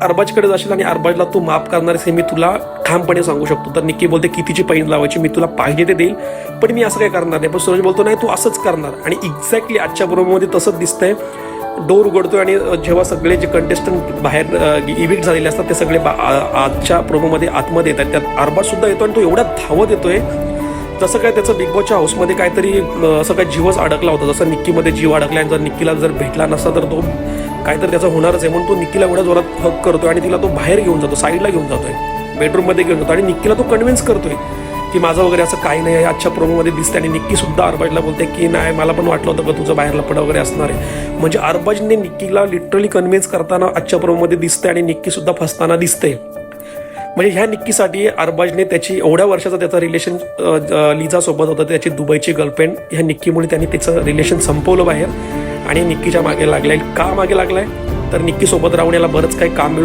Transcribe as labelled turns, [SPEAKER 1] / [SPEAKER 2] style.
[SPEAKER 1] अरबाजकडे जाशील आणि अरबाजला तू माफ करणारस हे मी तुला ठामपणे सांगू शकतो. तर निक्की बोलते कितीची पैंज लावायची, मी तुला पाहिजे ते देईल, पण मी असं काय करणार नाही. पण सूरज बोलतो नाही तू असंच करणार. आणि एक्झॅक्टली आजच्या प्रोमोमध्ये तसंच दिसतंय. डोर उघडतोय आणि जेव्हा सगळे जे कंटेस्टंट बाहेर इव्हिक्ट झालेले असतात ते सगळे आजच्या प्रोमोमध्ये आतमध्ये येतात. त्यात अरबाज सुद्धा येतो आणि तो एवढा धावत येतोय जसं काय त्याचं बिग बॉसच्या हाऊसमध्ये काहीतरी असं काय जीवच अडकला होता, जसं निक्कीमध्ये जीव अडकला आणि जर निक्कीला जर भेटला नसता तर तो काहीतरी त्याचं होणारच आहे. म्हणून तो निक्कीला एवढ्या जोरात हक करतोय आणि तिला तो बाहेर घेऊन जातो, साईडला घेऊन जातोय, बेडरूममध्ये घेऊन जातो आणि निक्कीला तो कन्व्हिन्स करतोय की माझं वगैरे असं काही नाही आहे. आजच्या प्रोमोमध्ये दिसते आणि निक्की सुद्धा अरबाजला बोलते की नाही मला पण वाटलं होतं का तुझं बाहेर लपड वगैरे असणार आहे. म्हणजे अरबाजने निक्कीला लिटरली कन्व्हिन्स करताना आजच्या प्रोमोमध्ये दिसते आणि निक्की सुद्धा फसताना दिसते. म्हणजे ह्या निक्कीसाठी अरबाजने त्याची एवढ्या वर्षाचा त्याचा रिलेशन लिझासोबत होतं, त्याची दुबईची गर्लफ्रेंड, ह्या निक्कीमुळे त्यांनी त्याचं रिलेशन संपवलं बाहेर आणि निक्कीच्या मागे लागलाय. का मागे लागलाय तर निक्कीसोबत राहून याला बरंच काही काम